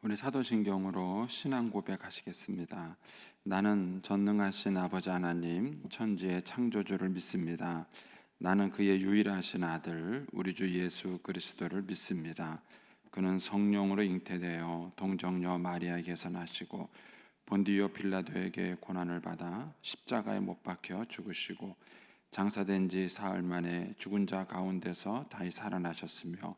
우리 사도신경으로 신앙 고백하시겠습니다. 나는 전능하신 아버지 하나님 천지의 창조주를 믿습니다. 나는 그의 유일하신 아들 우리 주 예수 그리스도를 믿습니다. 그는 성령으로 잉태되어 동정녀 마리아에게서 나시고 본디오 빌라도에게 고난을 받아 십자가에 못 박혀 죽으시고 장사된 지 사흘 만에 죽은 자 가운데서 다시 살아나셨으며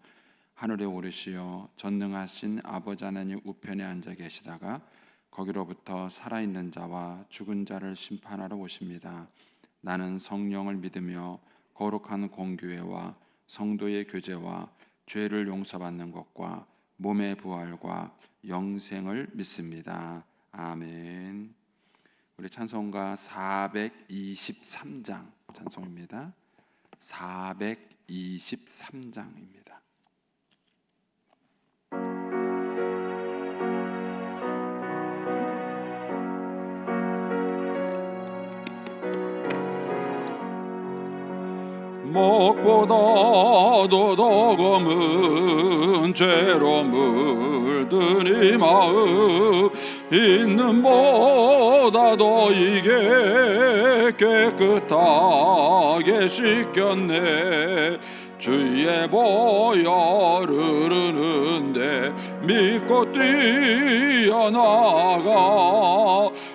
하늘에 오르시어 전능하신 아버지 하나님 우편에 앉아 계시다가 거기로부터 살아있는 자와 죽은 자를 심판하러 오십니다. 나는 성령을 믿으며 거룩한 공교회와 성도의 교제와 죄를 용서받는 것과 몸의 부활과 영생을 믿습니다. 아멘. 우리 찬송가 423장 찬송입니다. 423장입니다. 목보다도 더 검은 죄로 물든 이 마음 있는 보다 더 이게 깨끗하게 씻겼네. 주의 보혈 흐르는데 믿고 뛰어나가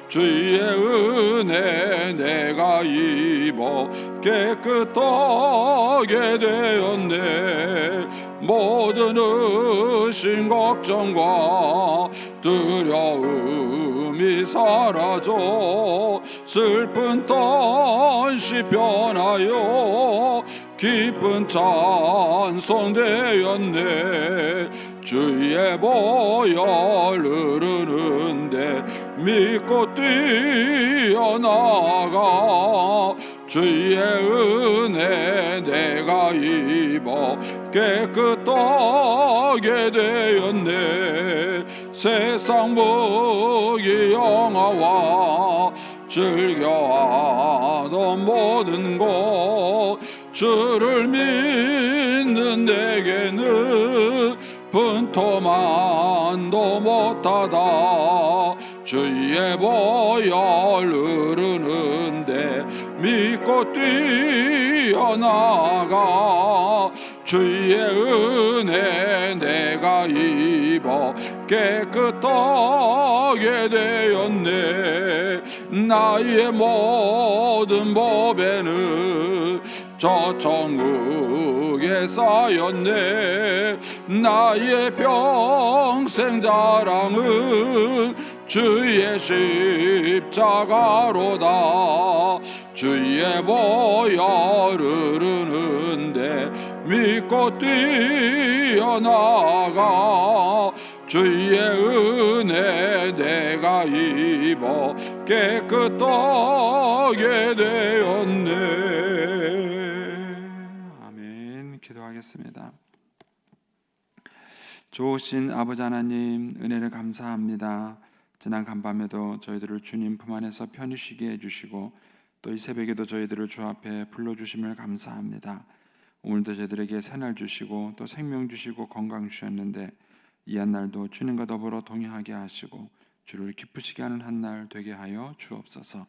주의 은혜 내가 입어 깨끗하게 되었네. 모든 의심 걱정과 두려움이 사라져 슬픈 떤시 변하여 기쁜 찬송 되었네. 주의 보혈 흐르는데 믿고 뛰어나가 주의 은혜 내가 입어 깨끗하게 되었네. 세상 무기 영화와 즐겨하던 모든 것 주를 믿는 내게는 분토만도 못하다. 주의 보혈 흐르는데 믿고 뛰어나가 주의 은혜 내가 입어 깨끗하게 되었네. 나의 모든 법에는 저 천국에 쌓였네. 나의 평생 자랑은 주의 십자가로다. 주의 보혈 흐르는데 믿고 뛰어나가 주의 은혜 내가 입어 깨끗하게 되었네. 아멘. 기도하겠습니다. 좋으신 아버지 하나님 은혜를 감사합니다. 지난 간밤에도 저희들을 주님 품 안에서 편히 쉬게 해주시고 또 이 새벽에도 저희들을 주 앞에 불러주심을 감사합니다. 오늘도 저희들에게 새날 주시고 또 생명 주시고 건강 주셨는데 이 한날도 주님과 더불어 동행하게 하시고 주를 기쁘시게 하는 한날 되게 하여 주옵소서.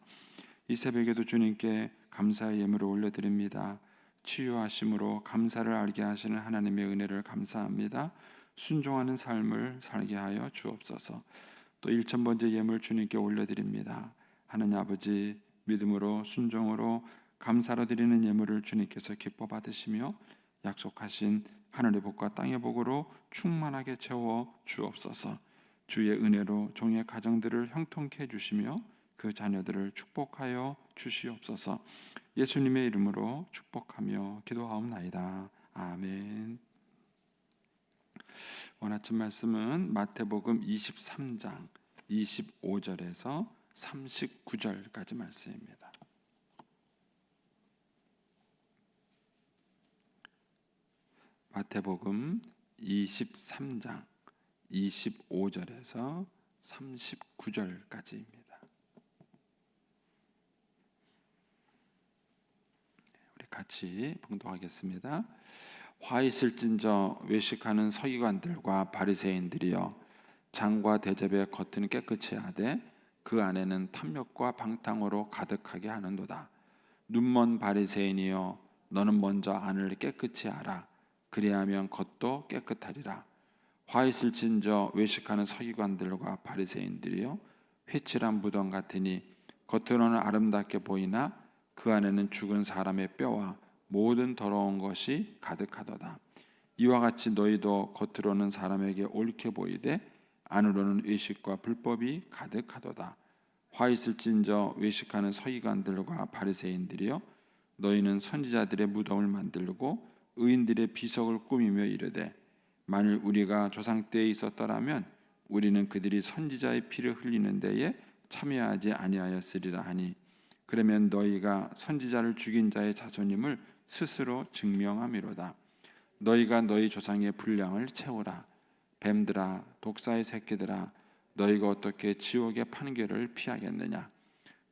이 새벽에도 주님께 감사의 예물을 올려드립니다. 치유하심으로 감사를 알게 하시는 하나님의 은혜를 감사합니다. 순종하는 삶을 살게 하여 주옵소서. 또 1000번째 예물 주님께 올려드립니다. 하나님 아버지 믿음으로 순종으로 감사로 드리는 예물을 주님께서 기뻐 받으시며 약속하신 하늘의 복과 땅의 복으로 충만하게 채워 주옵소서. 주의 은혜로 종의 가정들을 형통케 해주시며 그 자녀들을 축복하여 주시옵소서. 예수님의 이름으로 축복하며 기도하옵나이다. 아멘. 오늘 아침 말씀은 마태복음 23장 25절에서 39절까지 말씀입니다. 마태복음 23장 25절에서 39절까지입니다. 우리 같이 봉독하겠습니다. 화 있을진저 외식하는 서기관들과 바리새인들이여, 장과 대접의 겉은 깨끗이 하되 그 안에는 탐욕과 방탕으로 가득하게 하는도다. 눈먼 바리새인이여, 너는 먼저 안을 깨끗이 하라. 그리하면 겉도 깨끗하리라. 화 있을진저 외식하는 서기관들과 바리새인들이여, 회칠한 무덤 같으니 겉으로는 아름답게 보이나 그 안에는 죽은 사람의 뼈와 모든 더러운 것이 가득하도다. 이와 같이 너희도 겉으로는 사람에게 옳게 보이되 안으로는 의식과 불법이 가득하도다. 화 있을진저 외식하는 서기관들과 바리새인들이여, 너희는 선지자들의 무덤을 만들고 의인들의 비석을 꾸미며 이르되, 만일 우리가 조상 때에 있었더라면 우리는 그들이 선지자의 피를 흘리는 데에 참여하지 아니하였으리라 하니, 그러면 너희가 선지자를 죽인 자의 자손임을 스스로 증명함이로다. 너희가 너희 조상의 분량을 채우라. 뱀들아, 독사의 새끼들아, 너희가 어떻게 지옥의 판결을 피하겠느냐?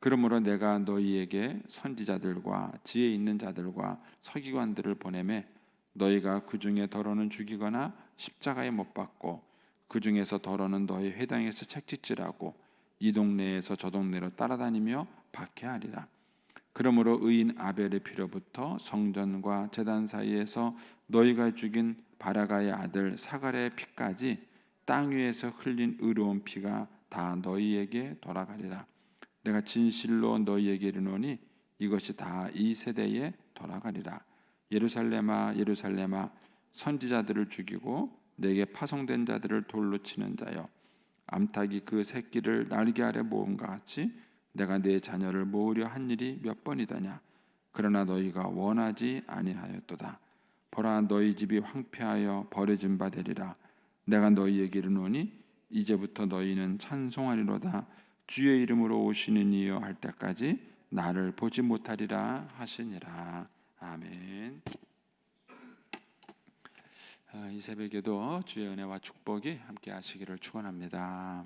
그러므로 내가 너희에게 선지자들과 지혜 있는 자들과 서기관들을 보내매 너희가 그 중에 더러는 죽이거나 십자가에 못 박고 그 중에서 더러는 너희 회당에서 책찍질하고 이 동네에서 저 동네로 따라다니며 박해하리라. 그러므로 의인 아벨의 피로부터 성전과 제단 사이에서 너희가 죽인 바라가의 아들 사갈의 피까지 땅 위에서 흘린 의로운 피가 다 너희에게 돌아가리라. 내가 진실로 너희에게 이르노니 이것이 다 이 세대에 돌아가리라. 예루살렘아, 예루살렘아, 선지자들을 죽이고 내게 파송된 자들을 돌로 치는 자여, 암탉이 그 새끼를 날개 아래 모음과 같이 내가 내 자녀를 모으려 한 일이 몇 번이더냐? 그러나 너희가 원하지 아니하였도다. 보라, 너희 집이 황폐하여 버려진 바 되리라. 내가 너희에게 이르노니 이제부터 너희는 찬송하리로다. 주의 이름으로 오시는 이여 할 때까지 나를 보지 못하리라 하시니라. 아멘. 이 새벽에도 주의 은혜와 축복이 함께 하시기를 축원합니다.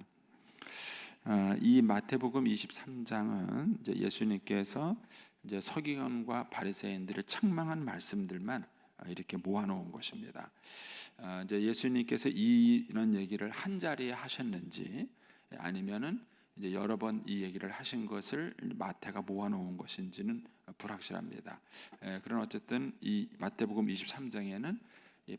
이 마태복음 23장은 이제 예수님께서 이제 서기관과 바리새인들을 책망한 말씀들만 이렇게 모아놓은 것입니다. 이제 예수님께서 이런 얘기를 한 자리에 하셨는지 아니면은 이제 여러 번 이 얘기를 하신 것을 마태가 모아놓은 것인지는 불확실합니다. 그러나 어쨌든 이 마태복음 23장에는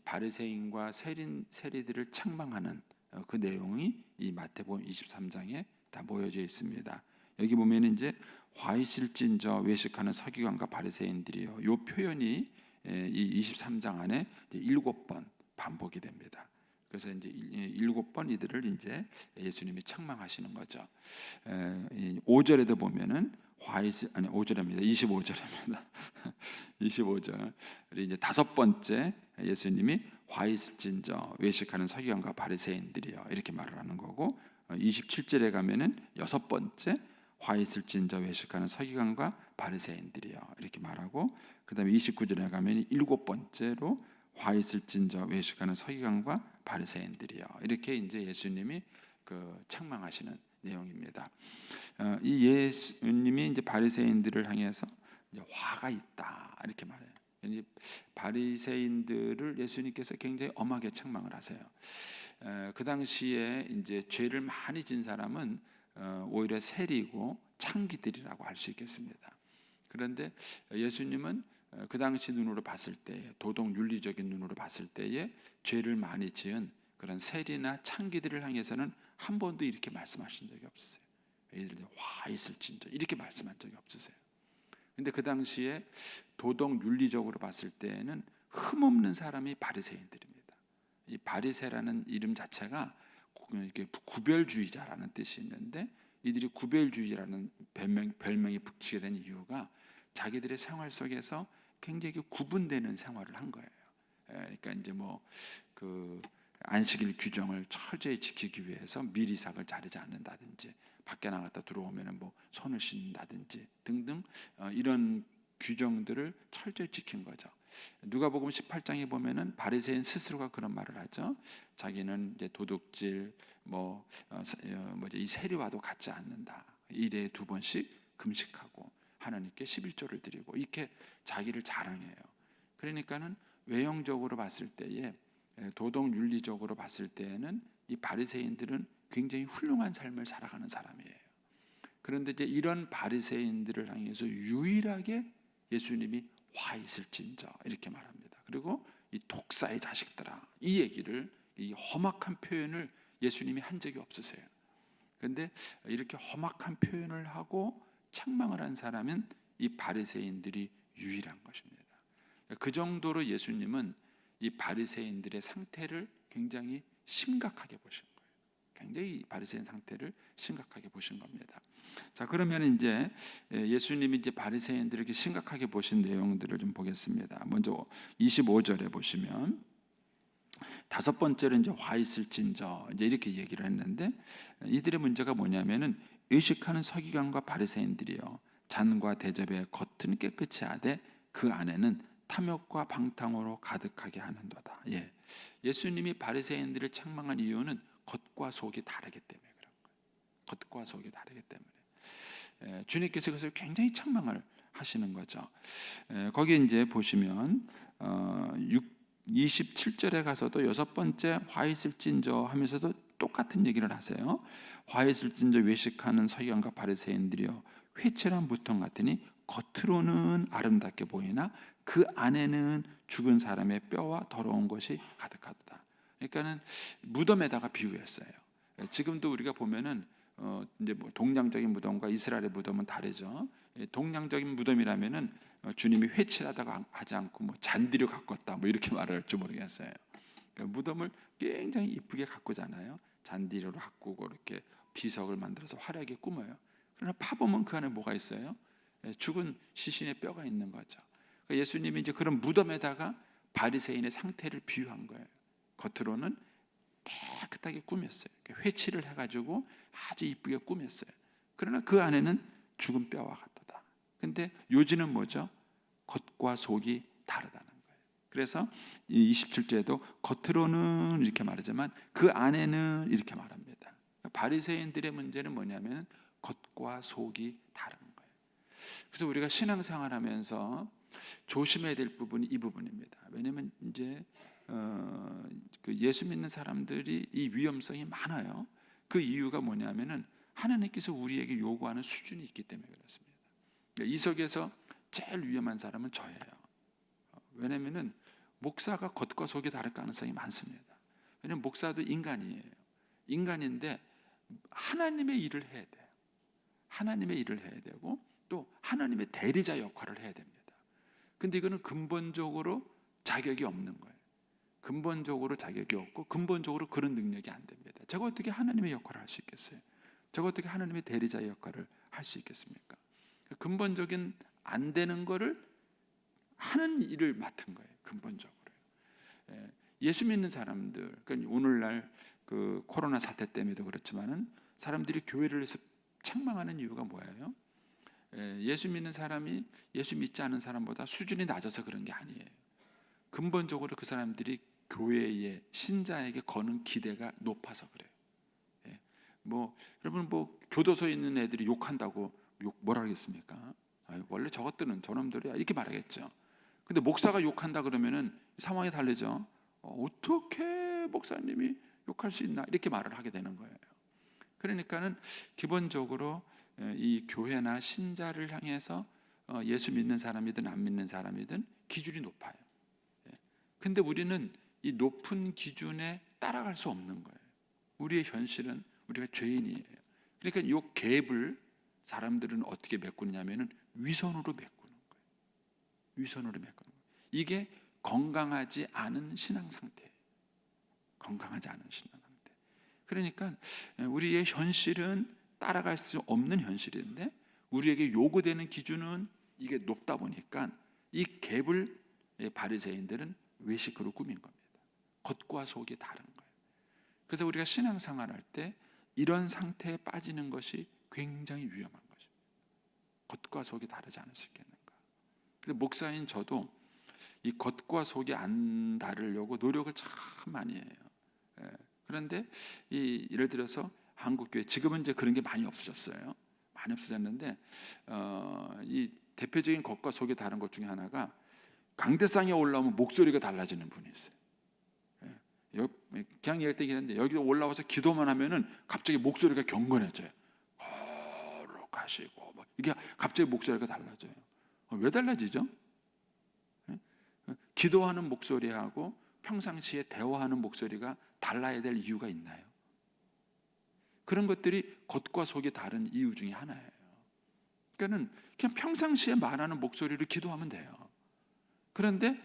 바리새인과 세리들을 책망하는 그 내용이 이 마태복음 23장에 다 모여져 있습니다. 여기 보면 이제 화 있을진저 외식하는 서기관과 바리새인들이요. 이 표현이 이 23장 안에 7번 반복이 됩니다. 그래서 이제 7번 이들을 이제 예수님이 책망하시는 거죠. 5절에도 보면은 화 있을, 아니 5절입니다. 25절입니다. 25절 이제 5번째 예수님이 화 있을진저 외식하는 서기관과 바리새인들이요 이렇게 말을 하는 거고, 27절에 가면은 6번째 화 있을진저 외식하는 서기관과 바리새인들이요 이렇게 말하고, 그다음에 29절에 가면 7번째로 화 있을진저 외식하는 서기관과 바리새인들이요 이렇게 이제 예수님이 그 책망하시는 내용입니다. 이 예수님이 이제 바리새인들을 향해서 이제 화가 있다 이렇게 말해요. 이제 바리새인들을 예수님께서 굉장히 엄하게 책망을 하세요. 그 당시에 이제 죄를 많이 진 사람은 오히려 세리고 창기들이라고 할 수 있겠습니다. 그런데 예수님은 그 당시 눈으로 봤을 때, 도덕 윤리적인 눈으로 봤을 때에 죄를 많이 지은 그런 세리나 창기들을 향해서는 한 번도 이렇게 말씀하신 적이 없으세요. 얘들이 화 있을진저 이렇게 말씀한 적이 없으세요. 근데 그 당시에 도덕 윤리적으로 봤을 때에는 흠없는 사람이 바리새인들입니다. 이 바리새라는 이름 자체가 이렇게 구별주의자라는 뜻이 있는데, 이들이 구별주의라는 별명이 붙이게 된 이유가 자기들의 생활 속에서 굉장히 구분되는 생활을 한 거예요. 그러니까 이제 뭐 그 안식일 규정을 철저히 지키기 위해서 미리삭을 자르지 않는다든지, 밖에 나갔다 들어오면은 뭐 손을 씻는다든지 등등 이런 규정들을 철저히 지킨 거죠. 누가복음 18장에 보면은 바리새인 스스로가 그런 말을 하죠. 자기는 이제 도둑질, 이 세리와도 같지 않는다. 일에 2번씩 금식하고 하나님께 11조를 드리고 이렇게 자기를 자랑해요. 그러니까는 외형적으로 봤을 때에, 도덕 윤리적으로 봤을 때에는 이 바리새인들은 굉장히 훌륭한 삶을 살아가는 사람이에요. 그런데 이제 이런 바리새인들을 향해서 유일하게 예수님이 화 있을진저 이렇게 말합니다. 그리고 이 독사의 자식들아, 이 얘기를, 이 험악한 표현을 예수님이 한 적이 없으세요. 그런데 이렇게 험악한 표현을 하고 책망을 한 사람은 이 바리새인들이 유일한 것입니다. 그 정도로 예수님은 이 바리새인들의 상태를 굉장히 심각하게 보신 거예요. 굉장히 이 바리새인 상태를 심각하게 보신 겁니다. 자, 그러면 이제 예수님이 이제 바리새인들에게 심각하게 보신 내용들을 좀 보겠습니다. 먼저 25절에 보시면 다섯 번째로 이제 화 있을진저 이제 이렇게 얘기를 했는데, 이들의 문제가 뭐냐면은 의식하는 서기관과 바리새인들이요, 잔과 대접의 겉은 깨끗이 하되 그 안에는 탐욕과 방탕으로 가득하게 하는도다. 예수님이 바리새인들을 책망한 이유는 겉과 속이 다르기 때문에 그런 거예요. 겉과 속이 다르기 때문에 주님께서 그것을 굉장히 책망을 하시는 거죠. 거기 이제 보시면 27절에 가서도 여섯 번째 화 있을진저 하면서도 똑같은 얘기를 하세요. 화 있을진저 외식하는 서기관과 바리새인들이여, 회칠한 무통 같으니 겉으로는 아름답게 보이나 그 안에는 죽은 사람의 뼈와 더러운 것이 가득하도다. 그러니까는 무덤에다가 비유했어요. 지금도 우리가 보면은 이제 뭐 동양적인 무덤과 이스라엘의 무덤은 다르죠. 동양적인 무덤이라면은 주님이 회칠하다가 하지 않고 뭐 잔디로 가꿨다 뭐 이렇게 말을 할지 모르겠어요. 그러니까 무덤을 굉장히 이쁘게 가꾸잖아요. 잔디로 가꾸고 이렇게 비석을 만들어서 화려하게 꾸며요. 그러나 파보면 그 안에 뭐가 있어요? 죽은 시신의 뼈가 있는 거죠. 그러니까 예수님이 이제 그런 무덤에다가 바리새인의 상태를 비유한 거예요. 겉으로는 깨끗하게 꾸몄어요. 회칠을 해가지고 아주 이쁘게 꾸몄어요. 그러나 그 안에는 죽은 뼈와 같다. 근데 요지는 뭐죠? 겉과 속이 다르다는 거예요. 그래서 27절에도 겉으로는 이렇게 말하지만 그 안에는 이렇게 말합니다. 바리새인들의 문제는 뭐냐면 겉과 속이 다른 거예요. 그래서 우리가 신앙생활하면서 조심해야 될 부분이 이 부분입니다. 왜냐하면 이제 그 예수 믿는 사람들이 이 위험성이 많아요. 그 이유가 뭐냐면은 하나님께서 우리에게 요구하는 수준이 있기 때문에 그렇습니다. 이 속에서 제일 위험한 사람은 저예요. 왜냐하면은 목사가 겉과 속이 다를 가능성이 많습니다. 왜냐하면 목사도 인간이에요. 인간인데 하나님의 일을 해야 돼요. 하나님의 일을 해야 되고 또 하나님의 대리자 역할을 해야 됩니다. 근데 이거는 근본적으로 자격이 없는 거예요. 근본적으로 자격이 없고 근본적으로 그런 능력이 안 됩니다. 제가 어떻게 하나님의 역할을 할 수 있겠어요? 제가 어떻게 하나님의 대리자의 역할을 할 수 있겠습니까? 근본적인 안 되는 거를 하는 일을 맡은 거예요. 근본적으로. 예수 믿는 사람들, 그러니까 오늘날 그 코로나 사태 때문에도 그렇지만은 사람들이 교회를 해서 책망하는 이유가 뭐예요? 예수 믿는 사람이 예수 믿지 않은 사람보다 수준이 낮아서 그런 게 아니에요. 근본적으로 그 사람들이 교회의 신자에게 거는 기대가 높아서 그래요. 뭐 여러분 뭐 교도소에 있는 애들이 욕한다고 뭐라 하겠습니까? 원래 저것들은 저놈들이야 이렇게 말하겠죠. 근데 목사가 욕한다 그러면은 상황이 다르죠. 어떻게 목사님이 욕할 수 있나 이렇게 말을 하게 되는 거예요. 그러니까는 기본적으로 이 교회나 신자를 향해서 예수 믿는 사람이든 안 믿는 사람이든 기준이 높아요. 근데 우리는 이 높은 기준에 따라갈 수 없는 거예요. 우리의 현실은 우리가 죄인이에요. 그러니까 이 갭을 사람들은 어떻게 메꾸냐면은 위선으로 메꾸는 거예요. 위선으로 메꾸는 거예요. 이게 건강하지 않은 신앙 상태예요. 건강하지 않은 신앙 상태. 그러니까 우리의 현실은 따라갈 수 없는 현실인데 우리에게 요구되는 기준은 이게 높다 보니까 이 갭을 바리새인들은 외식으로 꾸민 겁니다. 겉과 속이 다른 거예요. 그래서 우리가 신앙생활할 때 이런 상태에 빠지는 것이 굉장히 위험한 것입니다. 겉과 속이 다르지 않을 수 있겠는가. 근데 목사인 저도 이 겉과 속이 안 다르려고 노력을 참 많이 해요. 그런데 예를 들어서 한국교회 지금은 이제 그런 게 많이 없어졌어요. 많이 없어졌는데 이 대표적인 겉과 속이 다른 것 중에 하나가 강대상에 올라오면 목소리가 달라지는 분이 있어요. 그냥 얘기할 때 얘기했는데 여기 올라와서 기도만 하면은 갑자기 목소리가 경건해져요. 거룩하시고 이게 갑자기 목소리가 달라져요. 왜 달라지죠? 기도하는 목소리하고 평상시에 대화하는 목소리가 달라야 될 이유가 있나요? 그런 것들이 겉과 속이 다른 이유 중에 하나예요. 그러니까는 그냥 평상시에 말하는 목소리로 기도하면 돼요. 그런데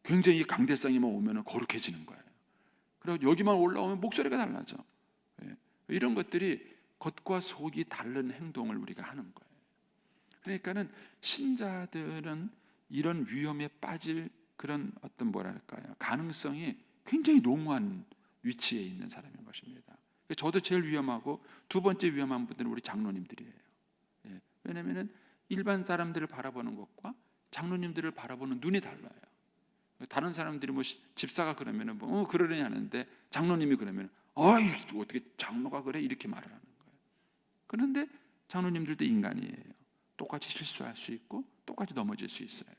굉장히 강대상이만 오면 거룩해지는 거예요. 그리고 여기만 올라오면 목소리가 달라져. 이런 것들이 겉과 속이 다른 행동을 우리가 하는 거예요. 그러니까는 신자들은 이런 위험에 빠질 그런 어떤 뭐랄까요, 가능성이 굉장히 농후한 위치에 있는 사람인 것입니다. 저도 제일 위험하고 두 번째 위험한 분들은 우리 장로님들이에요. 왜냐하면 일반 사람들을 바라보는 것과 장로님들을 바라보는 눈이 달라요. 다른 사람들이 뭐 집사가 그러면은 뭐 그러려니 하는데 장로님이 그러면 어이 어떻게 장로가 그래 이렇게 말을 하는 거예요. 그런데 장로님들도 인간이에요. 똑같이 실수할 수 있고 똑같이 넘어질 수 있어요.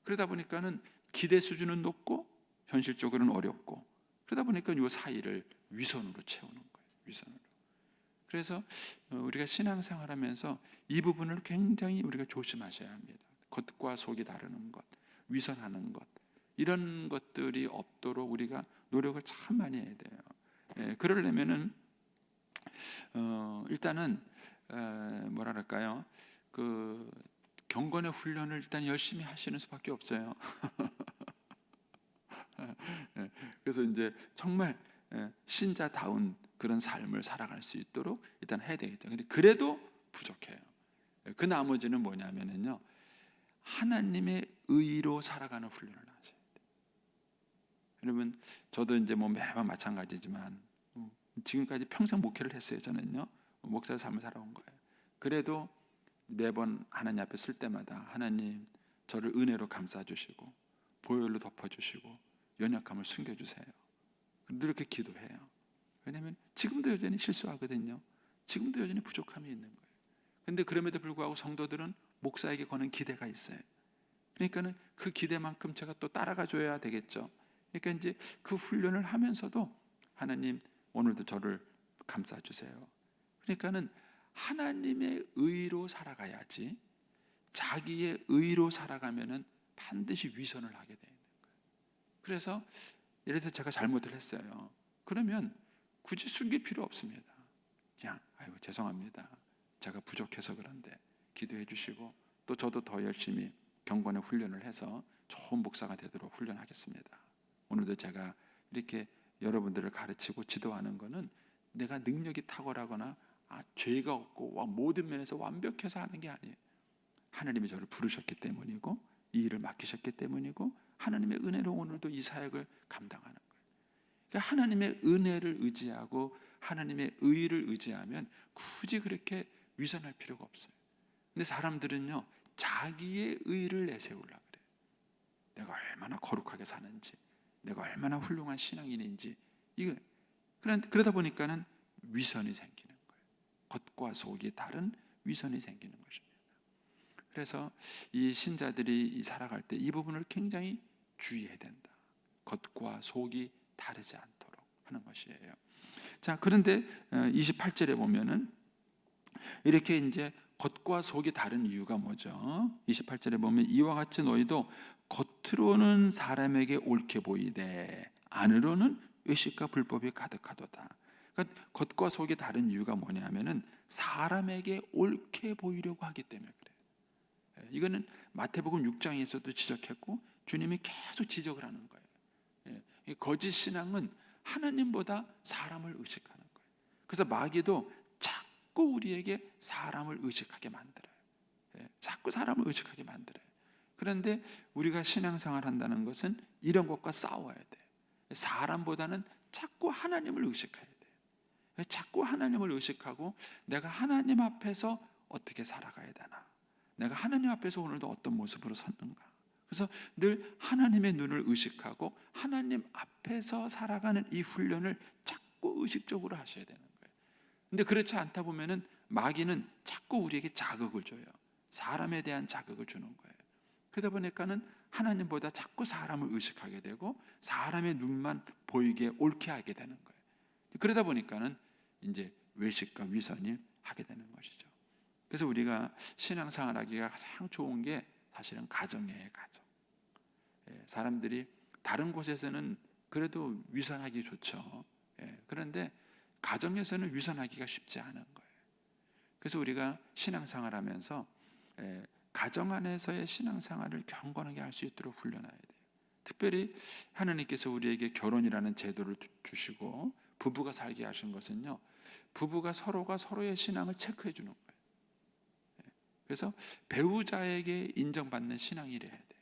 그러다 보니까는 기대 수준은 높고 현실적으로는 어렵고 그러다 보니까 이 사이를 위선으로 채우는 거예요. 위선으로. 그래서 우리가 신앙생활하면서 이 부분을 굉장히 우리가 조심하셔야 합니다. 겉과 속이 다르는 것, 위선하는 것 이런 것들이 없도록 우리가 노력을 참 많이 해야 돼요. 그러려면은 일단은 뭐랄까요, 그 경건의 훈련을 일단 열심히 하시는 수밖에 없어요. 그래서 이제 정말 신자다운 그런 삶을 살아갈 수 있도록 일단 해야 되겠죠. 근데 그래도 부족해요. 그 나머지는 뭐냐면요, 하나님의 의로 살아가는 훈련을 하셔야 돼요. 여러분, 저도 이제 뭐 매번 마찬가지지만 지금까지 평생 목회를 했어요. 저는요, 목사의 삶을 살아온 거예요. 그래도 매번 하나님 앞에 쓸 때마다 하나님 저를 은혜로 감싸주시고 보혈로 덮어주시고 연약함을 숨겨주세요. 늘 이렇게 기도해요. 왜냐하면 지금도 여전히 실수하거든요. 지금도 여전히 부족함이 있는 거예요. 그런데 그럼에도 불구하고 성도들은 목사에게 거는 기대가 있어요. 그러니까는 그 기대만큼 제가 또 따라가 줘야 되겠죠. 그러니까 이제 그 훈련을 하면서도 하나님 오늘도 저를 감싸주세요. 그러니까는 하나님의 의로 살아가야지 자기의 의로 살아가면은 반드시 위선을 하게 되는 거예요. 그래서 예를 들어서 제가 잘못을 했어요. 그러면 굳이 숨길 필요 없습니다. 그냥 아이고 죄송합니다. 제가 부족해서 그런데 기도해 주시고 또 저도 더 열심히 경건의 훈련을 해서 좋은 목사가 되도록 훈련하겠습니다. 오늘도 제가 이렇게 여러분들을 가르치고 지도하는 것은 내가 능력이 탁월하거나 죄가 없고 모든 면에서 완벽해서 하는 게 아니에요. 하나님이 저를 부르셨기 때문이고 이 일을 맡기셨기 때문이고 하나님의 은혜로 오늘도 이 사역을 감당하는 거예요. 그러니까 하나님의 은혜를 의지하고 하나님의 의를 의지하면 굳이 그렇게 위선할 필요가 없어요. 근데 사람들은요, 자기의 의를 내세우려고 그래요. 내가 얼마나 거룩하게 사는지, 내가 얼마나 훌륭한 신앙인인지, 그러다 보니까는 위선이 생기는 거예요. 겉과 속이 다른 위선이 생기는 것입니다. 그래서 이 신자들이 살아갈 때 이 부분을 굉장히 주의해야 된다. 겉과 속이 다르지 않도록 하는 것이에요. 자, 그런데 28절에 보면은 이렇게 이제 겉과 속이 다른 이유가 뭐죠? 28절에 보면 이와 같이 너희도 겉으로는 사람에게 옳게 보이되 안으로는 의식과 불법이 가득하도다. 그러니까 겉과 속이 다른 이유가 뭐냐면은 사람에게 옳게 보이려고 하기 때문에 그래요. 이거는 마태복음 6장에서도 지적했고 주님이 계속 지적을 하는 거예요. 거짓 신앙은 하나님보다 사람을 의식하는 거예요. 그래서 마귀도 자꾸 우리에게 사람을 의식하게 만들어요. 자꾸 사람을 의식하게 만들어요. 그런데 우리가 신앙생활 한다는 것은 이런 것과 싸워야 돼요. 사람보다는 자꾸 하나님을 의식해야 돼요. 자꾸 하나님을 의식하고 내가 하나님 앞에서 어떻게 살아가야 되나, 내가 하나님 앞에서 오늘도 어떤 모습으로 섰는가. 그래서 늘 하나님의 눈을 의식하고 하나님 앞에서 살아가는 이 훈련을 자꾸 의식적으로 하셔야 되는 거예요. 근데 그렇지 않다 보면은 마귀는 자꾸 우리에게 자극을 줘요. 사람에 대한 자극을 주는 거예요. 그러다 보니까는 하나님보다 자꾸 사람을 의식하게 되고 사람의 눈만 보이게 옳게 하게 되는 거예요. 그러다 보니까는 이제 외식과 위선을 하게 되는 것이죠. 그래서 우리가 신앙생활하기가 가장 좋은 게 사실은 가정이에요. 가정. 사람들이 다른 곳에서는 그래도 위선하기 좋죠. 그런데 가정에서는 위선하기가 쉽지 않은 거예요. 그래서 우리가 신앙생활하면서 가정 안에서의 신앙생활을 경건하게 할 수 있도록 훈련해야 돼요. 특별히 하나님께서 우리에게 결혼이라는 제도를 주시고 부부가 살게 하신 것은요, 부부가 서로가 서로의 신앙을 체크해 주는 거예요. 그래서 배우자에게 인정받는 신앙이 돼야 돼요.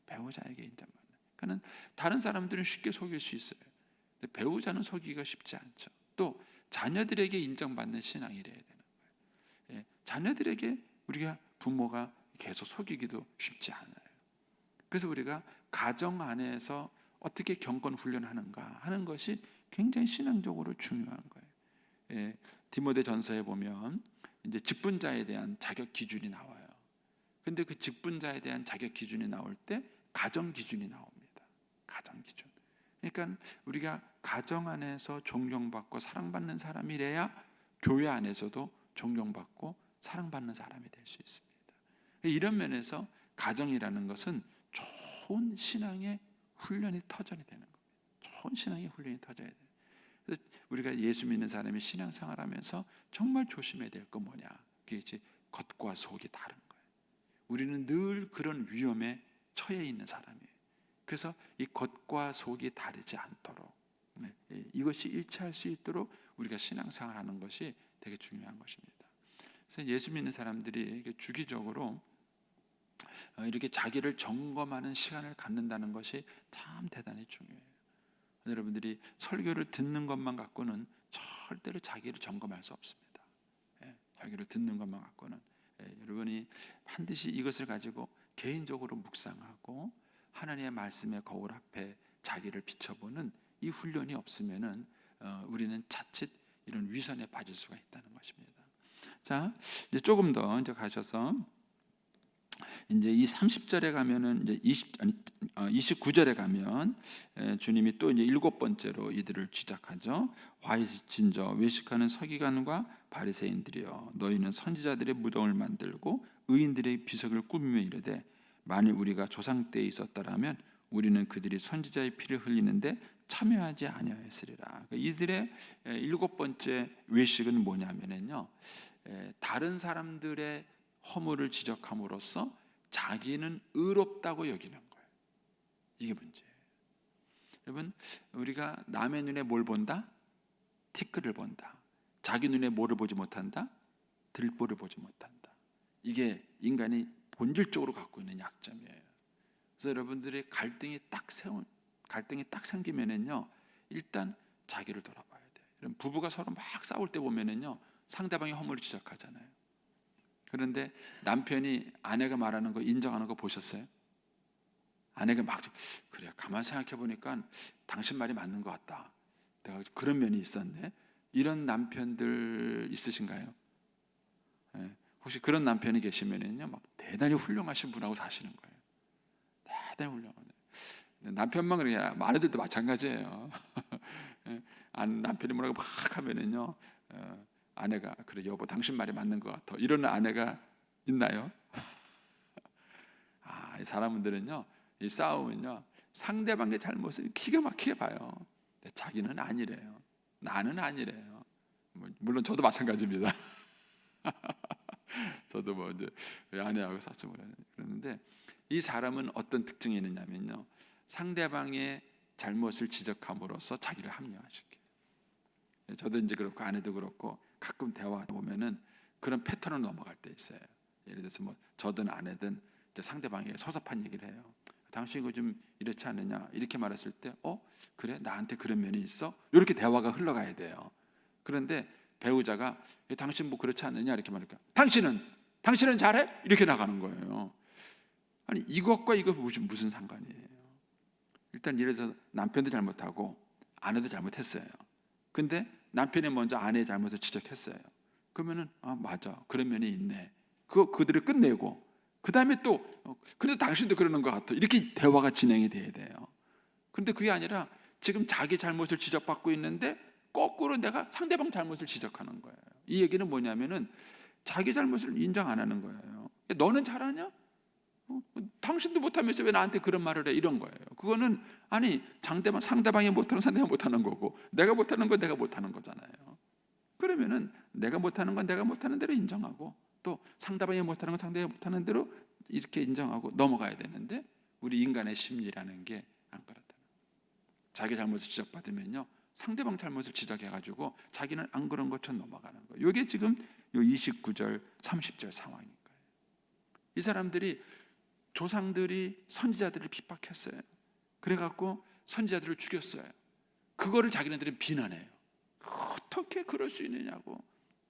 배우자에게 인정받는. 그러니까 다른 사람들은 쉽게 속일 수 있어요. 근데 배우자는 속이기가 쉽지 않죠. 또 자녀들에게 인정받는 신앙이 돼야 되는 거예요. 자녀들에게 우리가 부모가 계속 속이기도 쉽지 않아요. 그래서 우리가 가정 안에서 어떻게 경건 훈련하는가 하는 것이 굉장히 신앙적으로 중요한 거예요. 디모데 전서에 보면 이제 직분자에 대한 자격 기준이 나와요. 근데 그 직분자에 대한 자격 기준이 나올 때 가정 기준이 나옵니다. 가정 기준. 그러니까 우리가 가정 안에서 존경받고 사랑받는 사람이래야 교회 안에서도 존경받고 사랑받는 사람이 될 수 있습니다. 이런 면에서 가정이라는 것은 좋은 신앙의 훈련이 터전이 되는 겁니다. 좋은 신앙의 훈련이 터져야 돼요. 그래서 우리가 예수 믿는 사람이 신앙생활하면서 정말 조심해야 될 건 뭐냐? 그게 이제 겉과 속이 다른 거예요. 우리는 늘 그런 위험에 처해 있는 사람이에요. 그래서 이 겉과 속이 다르지 않도록 이것이 일치할 수 있도록 우리가 신앙생활하는 것이 되게 중요한 것입니다. 그래서 예수 믿는 사람들이 주기적으로 이렇게 자기를 점검하는 시간을 갖는다는 것이 참 대단히 중요해요. 여러분들이 설교를 듣는 것만 갖고는 절대로 자기를 점검할 수 없습니다. 자기를 듣는 것만 갖고는 여러분이 반드시 이것을 가지고 개인적으로 묵상하고 하나님의 말씀의 거울 앞에 자기를 비춰보는 이 훈련이 없으면은 우리는 자칫 이런 위선에 빠질 수가 있다는 것입니다. 자, 이제 조금 더 이제 가셔서 이제 이 30절에 가면은 이제 29절에 가면 주님이 또 이제 일곱 번째로 이들을 지적하죠. 화이신저 외식하는 서기관과 바리새인들이여, 너희는 선지자들의 무덤을 만들고 의인들의 비석을 꾸미며 이르되 만일 우리가 조상 때에 있었더라면 우리는 그들이 선지자의 피를 흘리는데 참여하지 아니하였으리라. 이들의 일곱 번째 외식은 뭐냐면요, 다른 사람들의 허물을 지적함으로써 자기는 의롭다고 여기는 거예요. 이게 문제예요. 여러분, 우리가 남의 눈에 뭘 본다? 티끌을 본다. 자기 눈에 뭐를 보지 못한다? 들보를 보지 못한다. 이게 인간이 본질적으로 갖고 있는 약점이에요. 그래서 여러분들의 갈등이 딱 생기면은요, 일단 자기를 돌아봐야 돼요. 여러분, 부부가 서로 막 싸울 때 보면은요, 상대방의 허물을 지적하잖아요. 그런데 남편이 아내가 말하는 거 인정하는 거 보셨어요? 아내가 막 그래, 가만 생각해 보니까 당신 말이 맞는 것 같다. 내가 그런 면이 있었네. 이런 남편들 있으신가요? 혹시 그런 남편이 계시면은요, 막 대단히 훌륭하신 분하고 사시는 거예요. 대단히 훌륭한. 남편만 그러게 아니라 아내들도 마찬가지예요. 남편이 뭐라고 막 하면은요, 아내가 그래 여보 당신 말이 맞는 것 같아. 이런 아내가 있나요? 이 사람들은요, 이 싸움은요 상대방의 잘못을 기가 막히게 봐요. 근데 자기는 아니래요. 나는 아니래요. 물론 저도 마찬가지입니다. 저도 뭐 이제 아내하고 싸움을 그러는데 이 사람은 어떤 특징이 있느냐면요, 상대방의 잘못을 지적함으로써 자기를 합리화시켜요. 저도 이제 그렇고 아내도 그렇고 가끔 대화하다 보면은 그런 패턴을 넘어갈 때 있어요. 예를 들어서 뭐 저든 아내든 이제 상대방에게 서섭한 얘기를 해요. 당신 이거 좀 이렇지 않느냐 이렇게 말했을 때 그래 나한테 그런 면이 있어? 이렇게 대화가 흘러가야 돼요. 그런데 배우자가 당신 뭐 그렇지 않느냐 이렇게 말하니까 당신은 잘해? 이렇게 나가는 거예요. 아니 이것과 이거 무슨 상관이에요? 일단 예를 들어서 남편도 잘못하고 아내도 잘못했어요. 근데 남편이 먼저 아내의 잘못을 지적했어요. 그러면은 맞아 그런 면이 있네. 그들을 끝내고 그 다음에 또 그래도 당신도 그러는 것 같아. 이렇게 대화가 진행이 돼야 돼요. 그런데 그게 아니라 지금 자기 잘못을 지적받고 있는데 거꾸로 내가 상대방 잘못을 지적하는 거예요. 이 얘기는 뭐냐면은 자기 잘못을 인정 안 하는 거예요. 너는 잘하냐? 당신도 못하면서 왜 나한테 그런 말을 해? 이런 거예요. 그거는 아니 상대방이 못하는 상대방이 못하는 거고, 내가 못하는 건 내가 못하는 거잖아요. 그러면은 내가 못하는 건 내가 못하는 대로 인정하고, 또 상대방이 못하는 건 상대방이 못하는 대로 이렇게 인정하고 넘어가야 되는데, 우리 인간의 심리라는 게 안 그렇다. 자기 잘못을 지적받으면요, 상대방 잘못을 지적해가지고 자기는 안 그런 것처럼 넘어가는 거예요. 이게 지금 요 29절 30절 상황인 거예요. 이 사람들이, 조상들이 선지자들을 핍박했어요. 그래갖고 선지자들을 죽였어요. 그거를 자기네들은 비난해요. 어떻게 그럴 수 있느냐고.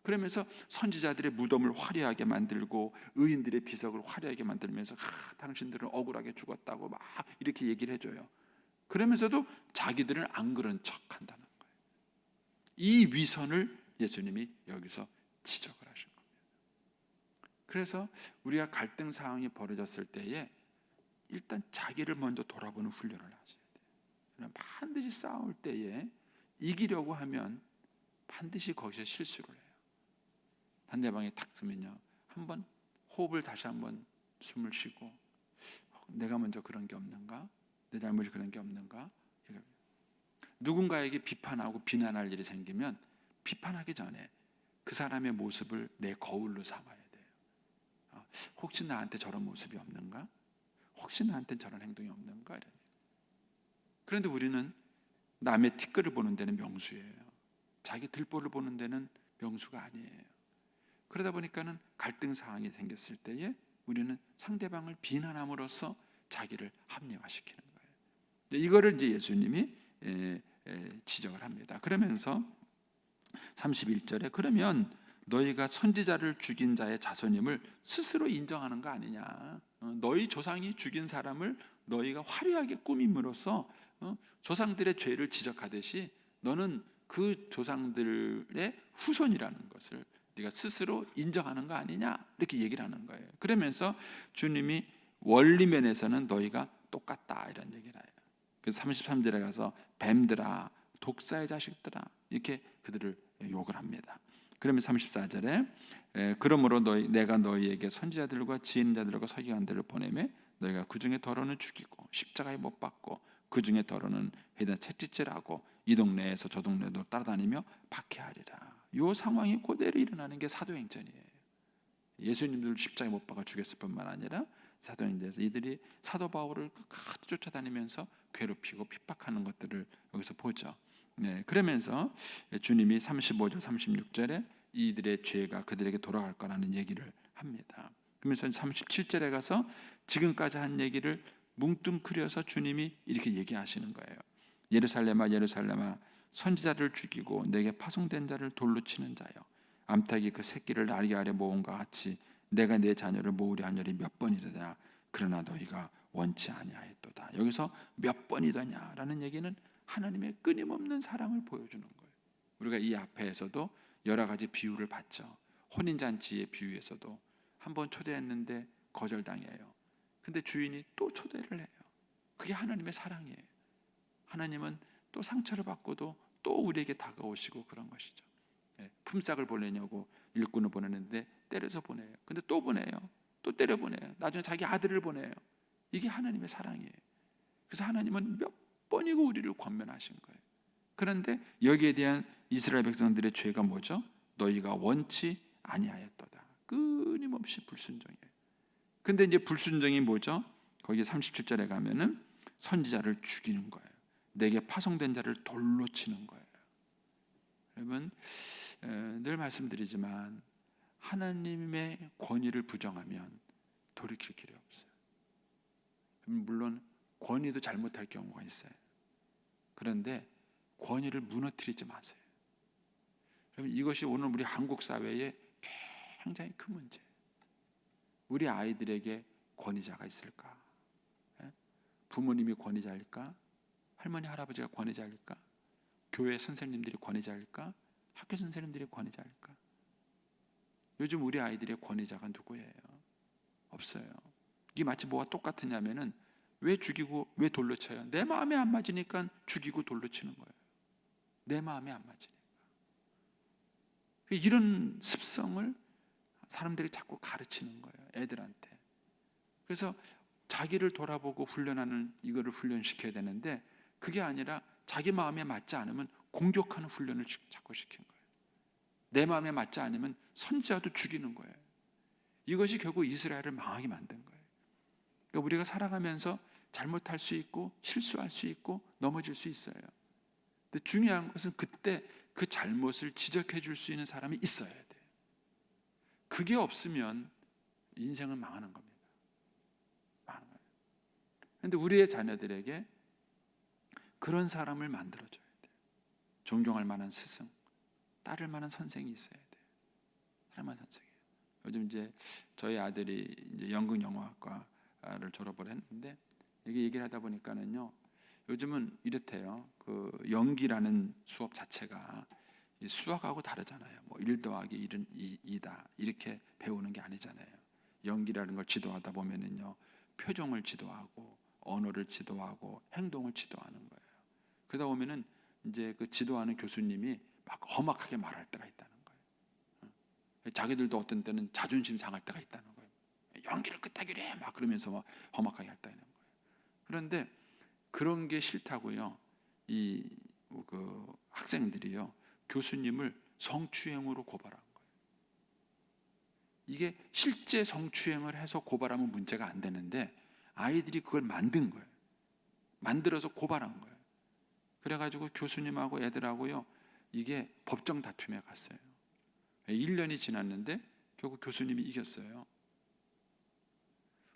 그러면서 선지자들의 무덤을 화려하게 만들고 의인들의 비석을 화려하게 만들면서 당신들은 억울하게 죽었다고 막 이렇게 얘기를 해줘요. 그러면서도 자기들은 안 그런 척한다는 거예요. 이 위선을 예수님이 여기서 지적을 하신 겁니다. 그래서 우리가 갈등 상황이 벌어졌을 때에 일단 자기를 먼저 돌아보는 훈련을 하셔야 돼요. 반드시 싸울 때에 이기려고 하면 반드시 거기서 실수를 해요. 상대방이 탁 쓰면요, 한번 호흡을 다시 한번 숨을 쉬고, 내가 먼저 그런 게 없는가? 내 잘못이 그런 게 없는가? 누군가에게 비판하고 비난할 일이 생기면 비판하기 전에 그 사람의 모습을 내 거울로 삼아야 돼요. 혹시 나한테 저런 모습이 없는가? 혹시 나한테 저런 행동이 없는가? 그런데 우리는 남의 티끌을 보는 데는 명수예요. 자기 들보를 보는 데는 명수가 아니에요. 그러다 보니까는 갈등 상황이 생겼을 때에 우리는 상대방을 비난함으로써 자기를 합리화시키는 거예요. 이거를 이제 예수님이 지적을 합니다. 그러면서 31절에 그러면 너희가 선지자를 죽인 자의 자손임을 스스로 인정하는 거 아니냐. 너희 조상이 죽인 사람을 너희가 화려하게 꾸밈으로써 조상들의 죄를 지적하듯이 너는 그 조상들의 후손이라는 것을 네가 스스로 인정하는 거 아니냐, 이렇게 얘기를 하는 거예요. 그러면서 주님이 원리면에서는 너희가 똑같다 이런 얘기를 해요. 그래서 33절에 가서 뱀들아, 독사의 자식들아, 이렇게 그들을 욕을 합니다. 그러면 34절에 그러므로 내가 너희에게 선지자들과 지혜자들과 서기관들을 보내매 너희가 그 중에 더러는 죽이고 십자가에 못 박고 그 중에 더러는 회당 채찍질하고 이 동네에서 저 동네도 따라다니며 박해하리라. 이 상황이 그대로 일어나는 게 사도행전이에요. 예수님들 십자가에 못 박아 죽였을 뿐만 아니라 사도행전에서 이들이 사도 바울을 끝까지 쫓아다니면서 괴롭히고 핍박하는 것들을 여기서 보죠. 그러면서 주님이 35절 36절에 이들의 죄가 그들에게 돌아갈 거라는 얘기를 합니다. 그러면서 37절에 가서 지금까지 한 얘기를 뭉뚱그려서 주님이 이렇게 얘기하시는 거예요. 예루살렘아 예루살렘아, 선지자를 죽이고 내게 파송된 자를 돌로 치는 자여, 암탉이 그 새끼를 날개 아래 모음과 같이 내가 내 자녀를 모으려 한 열이 몇 번이더냐. 그러나 너희가 원치 아니하였도다. 여기서 몇 번이더냐라는 얘기는 하나님의 끊임없는 사랑을 보여주는 거예요. 우리가 이 앞에서도 여러 가지 비유를 봤죠. 혼인잔치의 비유에서도 한번 초대했는데 거절당해요. 근데 주인이 또 초대를 해요. 그게 하나님의 사랑이에요. 하나님은 또 상처를 받고도 또 우리에게 다가오시고 그런 것이죠. 품삯을 보내냐고 일꾼을 보내는데 때려서 보내요. 근데 또 보내요. 또 때려 보내요. 나중에 자기 아들을 보내요. 이게 하나님의 사랑이에요. 그래서 하나님은 몇 번이고 우리를 권면하신 거예요. 그런데 여기에 대한 이스라엘 백성들의 죄가 뭐죠? 너희가 원치 아니하였도다. 끊임없이 불순종이에요. 근데 이제 불순종이 뭐죠? 거기 37절에 가면은 선지자를 죽이는 거예요. 내게 파송된 자를 돌로 치는 거예요. 여러분, 늘 말씀드리지만 하나님의 권위를 부정하면 돌이킬 길이 없어요. 물론 권위도 잘못할 경우가 있어요. 그런데 권위를 무너뜨리지 마세요. 여러분, 이것이 오늘 우리 한국 사회에 굉장히 큰 문제예요. 우리 아이들에게 권위자가 있을까? 부모님이 권위자일까? 할머니 할아버지가 권위자일까? 교회 선생님들이 권위자일까? 학교 선생님들이 권위자일까? 요즘 우리 아이들의 권위자가 누구예요? 없어요. 이게 마치 뭐가 똑같으냐면은 왜 죽이고 왜 돌로 쳐요? 내 마음에 안 맞으니까 죽이고 돌로 치는 거예요. 내 마음에 안 맞으니까. 이런 습성을 사람들이 자꾸 가르치는 거예요, 애들한테. 그래서 자기를 돌아보고 훈련하는, 이거를 훈련시켜야 되는데 그게 아니라 자기 마음에 맞지 않으면 공격하는 훈련을 자꾸 시킨 거예요. 내 마음에 맞지 않으면 선지자도 죽이는 거예요. 이것이 결국 이스라엘을 망하게 만든 거예요. 그러니까 우리가 살아가면서 잘못할 수 있고 실수할 수 있고 넘어질 수 있어요. 근데 중요한 것은 그때 그 잘못을 지적해 줄 수 있는 사람이 있어야 돼요. 그게 없으면 인생은 망하는 겁니다. 망하는 거예요. 그런데 우리의 자녀들에게 그런 사람을 만들어줘야 돼요. 존경할 만한 스승, 따를 만한 선생이 있어야 돼요. 따를 만한 선생이에요. 요즘 이제 저희 아들이 이제 연극영화과를 졸업을 했는데 이게 얘기를 하다 보니까는요, 요즘은 이렇대요. 그 연기라는 수업 자체가 수학하고 다르잖아요. 뭐 1 더하기 1은 2다 이렇게 배우는 게 아니잖아요. 연기라는 걸 지도하다 보면은요, 표정을 지도하고 언어를 지도하고 행동을 지도하는 거예요. 그러다 보면은 이제 그 지도하는 교수님이 막 험악하게 말할 때가 있다는 거예요. 자기들도 어떤 때는 자존심 상할 때가 있다는 거예요. 연기를 그따기로 해 막 그러면서 막 험악하게 할 때가 있는 거예요. 그런데 그런 게 싫다고요. 그 학생들이요, 교수님을 성추행으로 고발한 거예요. 이게 실제 성추행을 해서 고발하면 문제가 안 되는데 아이들이 그걸 만든 거예요. 만들어서 고발한 거예요. 그래가지고 교수님하고 애들하고요, 이게 법정 다툼에 갔어요. 1년이 지났는데 결국 교수님이 이겼어요.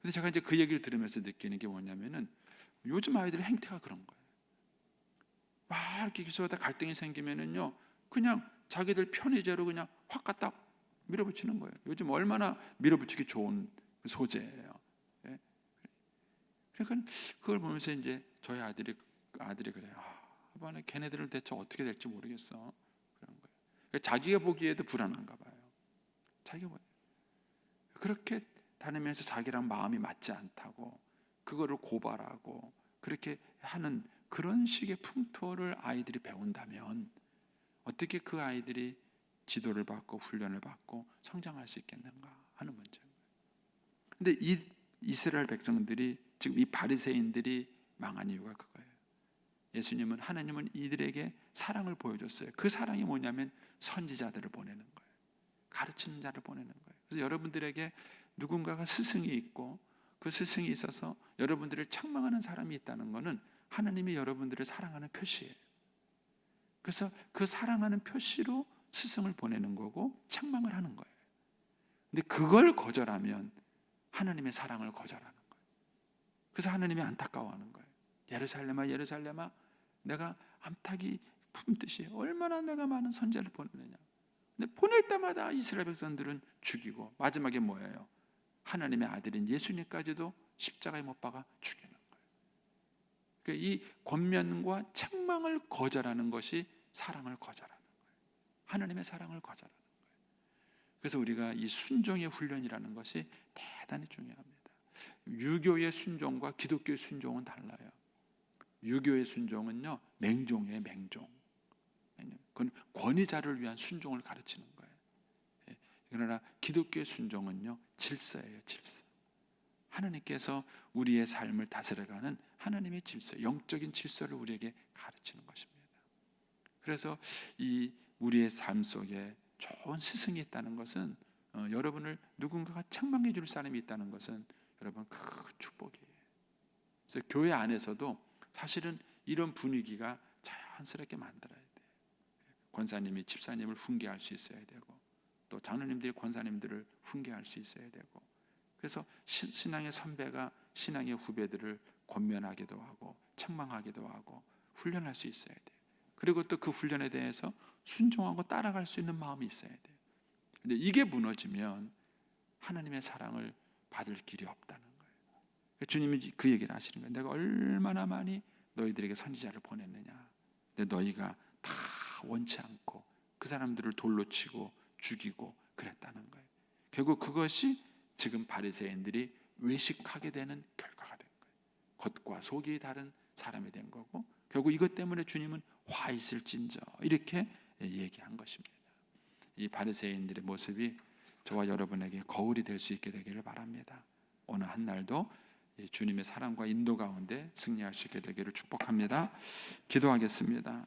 근데 제가 이제 그 얘기를 들으면서 느끼는 게 뭐냐면은 요즘 아이들의 행태가 그런 거예요. 막 이렇게 기소하다 갈등이 생기면은요, 그냥 자기들 편의대로 그냥 확 갖다 밀어붙이는 거예요. 요즘 얼마나 밀어붙이기 좋은 소재예요. 예? 그러니까 그걸 보면서 이제 저희 아들이 그래요. 이번에 걔네들을 대체 어떻게 될지 모르겠어. 그런 거예요. 그러니까 자기가 보기에도 불안한가 봐요. 자기가 그렇게 다니면서 자기랑 마음이 맞지 않다고 그거를 고발하고 그렇게 하는 그런 식의 풍토를 아이들이 배운다면 어떻게 그 아이들이 지도를 받고 훈련을 받고 성장할 수 있겠는가 하는 문제예요. 근데 이 이스라엘 백성들이, 지금 이 바리새인들이 망한 이유가 그거예요. 예수님은, 하나님은 이들에게 사랑을 보여줬어요. 그 사랑이 뭐냐면 선지자들을 보내는 거예요. 가르치는 자를 보내는 거예요. 그래서 여러분들에게 누군가가 스승이 있고 그 스승이 있어서 여러분들을 책망하는 사람이 있다는 것은 하나님이 여러분들을 사랑하는 표시예요. 그래서 그 사랑하는 표시로 스승을 보내는 거고 책망을 하는 거예요. 근데 그걸 거절하면 하나님의 사랑을 거절하는 거예요. 그래서 하나님이 안타까워하는 거예요. 예루살렘아 예루살렘아, 내가 암탉이 품듯이 얼마나 내가 많은 선지자를 보내느냐. 근데 보낼 때마다 이스라엘 백성들은 죽이고 마지막에 뭐예요? 하나님의 아들인 예수님까지도 십자가에 못 박아 죽이는 거예요. 그러니까 이 권면과 책망을 거절하는 것이 사랑을 거절하는 거예요. 하나님의 사랑을 거절하는 거예요. 그래서 우리가 이 순종의 훈련이라는 것이 대단히 중요합니다. 유교의 순종과 기독교의 순종은 달라요. 유교의 순종은요, 맹종이에요, 맹종. 그건 권위자를 위한 순종을 가르치는 거예요. 그러나 기독교의 순종은요, 질서예요, 질서. 하나님께서 우리의 삶을 다스려가는 하나님의 질서, 영적인 질서를 우리에게 가르치는 것입니다. 그래서 이 우리의 삶 속에 좋은 스승이 있다는 것은, 여러분을 누군가가 책망해 줄 사람이 있다는 것은 여러분 큰 축복이에요. 그래서 교회 안에서도 사실은 이런 분위기가 자연스럽게 만들어야 돼요. 권사님이 집사님을 훈계할 수 있어야 되고, 또 장로님들이 권사님들을 훈계할 수 있어야 되고, 그래서 신앙의 선배가 신앙의 후배들을 권면하기도 하고 책망하기도 하고 훈련할 수 있어야 돼요. 그리고 또 그 훈련에 대해서 순종하고 따라갈 수 있는 마음이 있어야 돼요. 근데 이게 무너지면 하나님의 사랑을 받을 길이 없다는 거예요. 주님이 그 얘기를 하시는 거예요. 내가 얼마나 많이 너희들에게 선지자를 보냈느냐. 근데 너희가 다 원치 않고 그 사람들을 돌로 치고 죽이고 그랬다는 거예요. 결국 그것이 지금 바리새인들이 외식하게 되는 결과가 된 거예요. 겉과 속이 다른 사람이 된 거고, 결국 이것 때문에 주님은 화 있을진저 이렇게 얘기한 것입니다. 이 바리새인들의 모습이 저와 여러분에게 거울이 될 수 있게 되기를 바랍니다. 오늘 한 날도 주님의 사랑과 인도 가운데 승리할 수 있게 되기를 축복합니다. 기도하겠습니다.